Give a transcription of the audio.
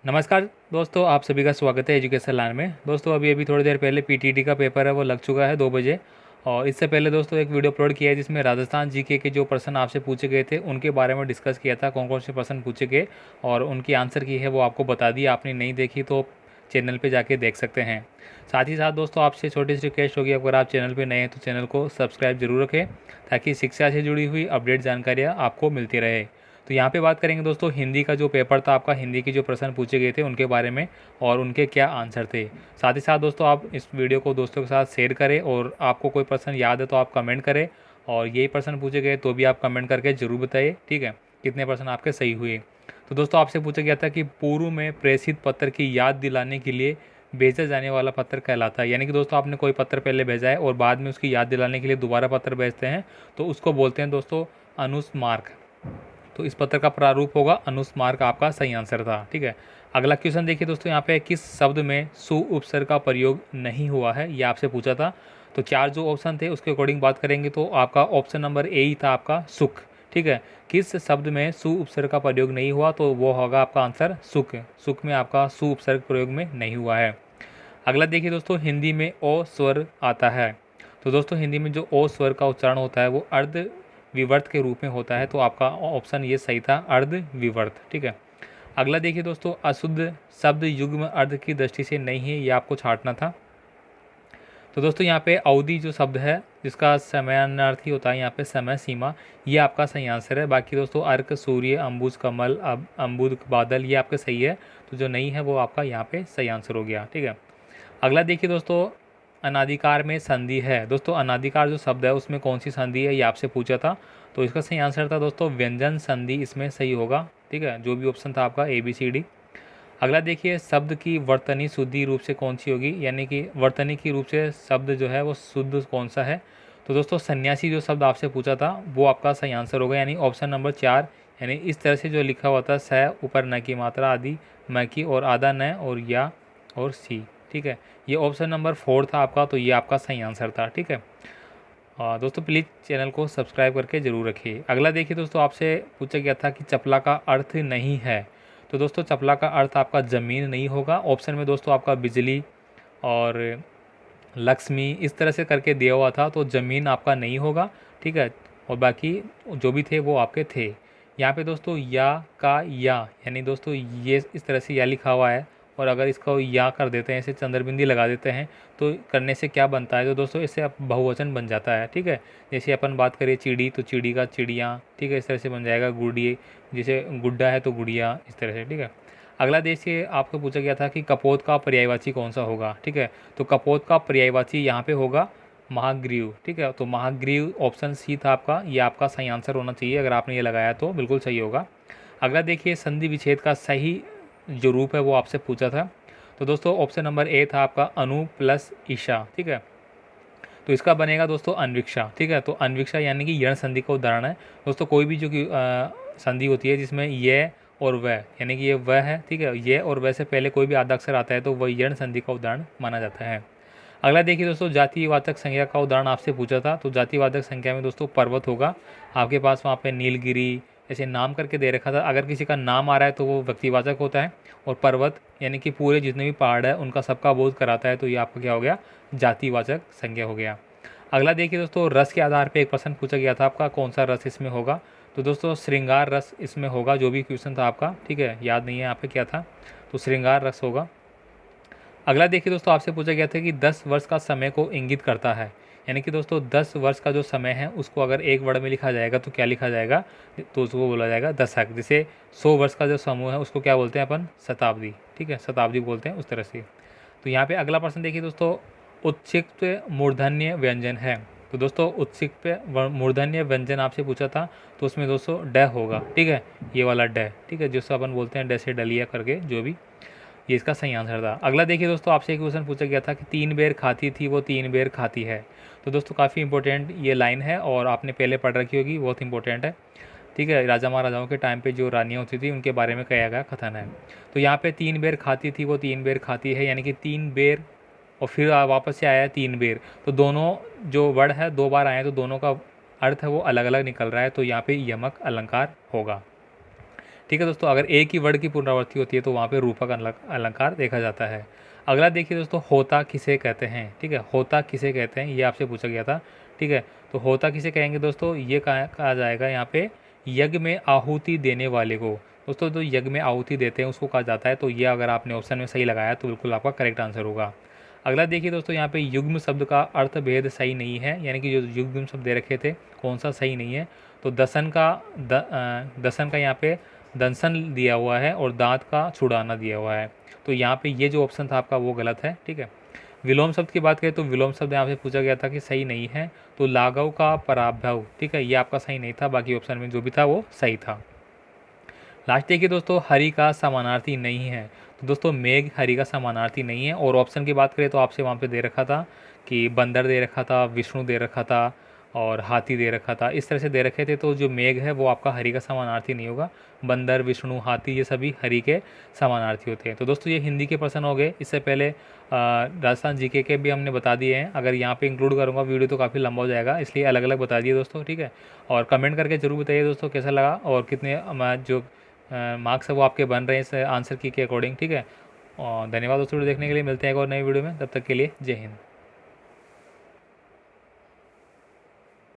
नमस्कार दोस्तों, आप सभी का स्वागत है एजुकेशन लाइन में। दोस्तों अभी अभी थोड़ी देर पहले पीटीटी का पेपर है वो लग चुका है 2 बजे। और इससे पहले दोस्तों एक वीडियो अपलोड किया है जिसमें राजस्थान जीके के जो प्रश्न आपसे पूछे गए थे उनके बारे में डिस्कस किया था, कौन कौन से प्रश्न पूछे गए और उनकी आंसर की है वो आपको बता दी। आपने नहीं देखी तो चैनल पर जाके देख सकते हैं। साथ ही साथ दोस्तों आपसे छोटी सी रिक्वेस्ट होगी, अगर आप चैनल पर नए हैं तो चैनल को सब्सक्राइब जरूर रखें ताकि शिक्षा से जुड़ी हुई अपडेट जानकारियाँ आपको मिलती रहे। तो यहाँ पे बात करेंगे दोस्तों हिंदी का जो पेपर था आपका, हिंदी के जो प्रश्न पूछे गए थे उनके बारे में और उनके क्या आंसर थे। साथ ही साथ दोस्तों आप इस वीडियो को दोस्तों के साथ शेयर करें और आपको कोई प्रश्न याद है तो आप कमेंट करें और यही प्रश्न पूछे गए तो भी आप कमेंट करके ज़रूर बताइए, ठीक है, कितने प्रश्न आपके सही हुए। तो दोस्तों आपसे पूछा गया था कि पूर्व में प्रेषित पत्र की याद दिलाने के लिए भेजा जाने वाला पत्र कहलाता है। यानी कि दोस्तों आपने कोई पत्र पहले भेजा है और बाद में उसकी याद दिलाने के लिए दोबारा पत्र भेजते हैं तो उसको बोलते हैं दोस्तों अनुस्मारक। तो इस पत्र का प्रारूप होगा अनुस्मारक, आपका सही आंसर था, ठीक है। अगला क्वेश्चन देखिए दोस्तों, यहाँ पे किस शब्द में सु उपसर्ग का प्रयोग नहीं हुआ है, ये आपसे पूछा था। तो चार जो ऑप्शन थे उसके अकॉर्डिंग बात करेंगे तो आपका ऑप्शन नंबर ए ही था आपका सुख, ठीक है। किस शब्द में सु उपसर्ग का प्रयोग नहीं हुआ तो वो होगा आपका आंसर सुख। सुख में आपका सु उपसर्ग प्रयोग में नहीं हुआ है। अगला देखिए दोस्तों, हिंदी में ओ स्वर आता है। तो दोस्तों हिंदी में जो ओ स्वर का उच्चारण होता है वो अर्ध विवर्त के रूप में होता है, तो आपका ऑप्शन ये सही था, अर्ध विवर्त, ठीक है। अगला देखिए दोस्तों, अशुद्ध शब्द युग्म अर्थ की दृष्टि से नहीं है, ये आपको छांटना था। तो दोस्तों यहाँ पे अवधि जो शब्द है जिसका समयान्वर्थी होता है यहाँ पे समय सीमा, ये आपका सही आंसर है। बाकी दोस्तों अर्क, सूर्य, अम्बुज, कमल, अम्बुद, बादल, ये आपके सही है। तो जो नहीं है वो आपका यहाँ पे सही आंसर हो गया, ठीक है। अगला देखिए दोस्तों, अनादिकार में संधि है। दोस्तों अनादिकार जो शब्द है उसमें कौन सी संधि है ये आपसे पूछा था, तो इसका सही आंसर था दोस्तों व्यंजन संधि, इसमें सही होगा, ठीक है। जो भी ऑप्शन था आपका ABCD। अगला देखिए, शब्द की वर्तनी शुद्धि रूप से कौन सी होगी, यानी कि वर्तनी की रूप से शब्द जो है वो शुद्ध कौन सा है। तो दोस्तों सन्यासी जो शब्द आपसे पूछा था वो आपका सही आंसर होगा, यानी ऑप्शन नंबर 4। यानी इस तरह से जो लिखा हुआ था, स ऊपर न की मात्रा आदि, म की और आधा न और या और सी, ठीक है। ये ऑप्शन नंबर 4 था आपका, तो ये आपका सही आंसर था, ठीक है। दोस्तों प्लीज़ चैनल को सब्सक्राइब करके ज़रूर रखिए। अगला देखिए दोस्तों, आपसे पूछा गया था कि चपला का अर्थ नहीं है। तो दोस्तों चपला का अर्थ आपका ज़मीन नहीं होगा। ऑप्शन में दोस्तों आपका बिजली और लक्ष्मी इस तरह से करके दिया हुआ था, तो ज़मीन आपका नहीं होगा, ठीक है। और बाकी जो भी थे वो आपके थे। यहाँ पे दोस्तों या का या, यानी दोस्तों ये इस तरह से या लिखा हुआ है और अगर इसको या कर देते हैं, इसे चंद्रबिंदी लगा देते हैं तो करने से क्या बनता है, तो दोस्तों इससे अब बहुवचन बन जाता है, ठीक है। जैसे अपन बात करें चिड़ी तो चिड़ी का चिड़िया, ठीक है, इस तरह से बन जाएगा। गुड़ी, जैसे गुड्डा है तो गुड़िया, इस तरह से, ठीक है। अगला देखिए, आपको पूछा गया था कि कपोत का पर्यायवाची कौन सा होगा, ठीक है। तो कपोत का पर्यायवाची यहाँ पे होगा महाग्रीव, ठीक है। तो महाग्रीव ऑप्शन सी था आपका, ये आपका सही आंसर होना चाहिए। अगर आपने ये लगाया तो बिल्कुल सही होगा। अगला देखिए, संधि विच्छेद का सही जो रूप है वो आपसे पूछा था। तो दोस्तों ऑप्शन नंबर ए था आपका अनु प्लस ईशा, ठीक है। तो इसका बनेगा दोस्तों अन्विक्षा, ठीक है। तो अन्विक्षा यानी कि यण संधि का उदाहरण है। दोस्तों कोई भी जो संधि होती है जिसमें ये और वह, यानी कि ये वह है, ठीक है, ये और वह से पहले कोई भी आधा अक्षर आता है तो वह यण संधि का उदाहरण माना जाता है। अगला देखिए दोस्तों, जातिवाचक संज्ञा का उदाहरण आपसे पूछा था। तो जातिवाचक संज्ञा में दोस्तों पर्वत होगा आपके पास, वहाँ पे नीलगिरी ऐसे नाम करके दे रखा था। अगर किसी का नाम आ रहा है तो वो व्यक्तिवाचक होता है, और पर्वत यानी कि पूरे जितने भी पहाड़ है उनका सबका बोध कराता है, तो ये आपका क्या हो गया, जातिवाचक संज्ञा हो गया। अगला देखिए दोस्तों, रस के आधार पर एक प्रश्न पूछा गया था आपका, कौन सा रस इसमें होगा। तो दोस्तों श्रृंगार रस इसमें होगा, जो भी क्वेश्चन था आपका, ठीक है, याद नहीं है यहाँ पे क्या था, तो श्रृंगार रस होगा। अगला देखिए दोस्तों, आपसे पूछा गया था कि 10 वर्ष का समय को इंगित करता है, यानी कि दोस्तों 10 वर्ष का जो समय है उसको अगर एक वर्ड में लिखा जाएगा तो क्या लिखा जाएगा, तो उसको बोला जाएगा दशक। जैसे 100 वर्ष का जो समूह है उसको क्या बोलते हैं अपन, शताब्दी, ठीक है, शताब्दी बोलते हैं उस तरह से। तो यहाँ पे अगला प्रश्न देखिए दोस्तों, उत्क्षिप्त मूर्धन्य व्यंजन है। तो दोस्तों उत्क्षिप्त मूर्धन्य व्यंजन आपसे पूछा था, तो उसमें दोस्तों ड होगा, ठीक है, ये वाला ड, ठीक है, जिसको अपन बोलते हैं ड से डलिया करके, जो भी, ये इसका सही आंसर था। अगला देखिए दोस्तों, आपसे एक क्वेश्चन पूछा गया था कि 3 बेर खाती थी वो 3 बेर खाती है। तो दोस्तों काफ़ी इंपॉर्टेंट ये लाइन है और आपने पहले पढ़ रखी होगी, बहुत इंपॉर्टेंट है, ठीक है। राजा महाराजाओं के टाइम पे जो रानियाँ होती थी उनके बारे में कहा गया कथन है। तो यहाँ पे 3 बेर खाती थी वो 3 बेर खाती है, यानी कि 3 बेर और फिर वापस से आया है 3 बेर, तो दोनों जो वर्ड है 2 बार आए हैं तो दोनों का अर्थ है वो अलग अलग निकल रहा है, तो यहाँ पे यमक अलंकार होगा। ठीक है दोस्तों, अगर एक ही वर्ड की पुनरावृत्ति होती है तो वहाँ पे रूपक अलंकार देखा जाता है। अगला देखिए दोस्तों, होता किसे कहते हैं। ठीक है, होता किसे कहते हैं ये आपसे पूछा गया था। ठीक है, तो होता किसे कहेंगे दोस्तों, ये कहा जाएगा यहाँ पे यज्ञ में आहुति देने वाले को। दोस्तों जो यज्ञ में आहुति देते हैं उसको कहा जाता है। तो ये अगर आपने ऑप्शन में सही लगाया तो बिल्कुल आपका करेक्ट आंसर होगा। अगला देखिए दोस्तों, यहाँ पे युग्म शब्द का अर्थ भेद सही नहीं है, यानी कि जो युग्म शब्द दे रखे थे कौन सा सही नहीं है। तो दसन का यहाँ पे दंसन दिया हुआ है और दांत का छुड़ाना दिया हुआ है। तो यहाँ पे ये जो ऑप्शन था आपका वो गलत है। ठीक है, विलोम शब्द की बात करें तो विलोम शब्द यहाँ से पूछा गया था कि सही नहीं है। तो लाघव का पराभव, ठीक है, ये आपका सही नहीं था, बाकी ऑप्शन में जो भी था वो सही था। लास्ट देखिए दोस्तों, हरि का समानार्थी नहीं है। तो दोस्तों मेघ हरि का समानार्थी नहीं है। और ऑप्शन की बात करें तो आपसे वहाँ पे दे रखा था कि बंदर दे रखा था, विष्णु दे रखा था और हाथी दे रखा था, इस तरह से दे रखे थे। तो जो मेघ है वो आपका हरि का समानार्थी नहीं होगा। बंदर, विष्णु, हाथी ये सभी हरि के समानार्थी होते हैं। तो दोस्तों ये हिंदी के प्रश्न हो गए। इससे पहले राजस्थान जीके के भी हमने बता दिए हैं। अगर यहाँ पे इंक्लूड करूँगा वीडियो तो काफ़ी लंबा हो जाएगा, इसलिए अलग अलग बता दिए दोस्तों। ठीक है, और कमेंट करके जरूर बताइए दोस्तों कैसा लगा और कितने जो मार्क्स है वो आपके बन रहे हैं इस आंसर की के अकॉर्डिंग। ठीक है, और धन्यवाद दोस्तों देखने के लिए। मिलते हैं एक और नई वीडियो में, तब तक के लिए जय हिंद।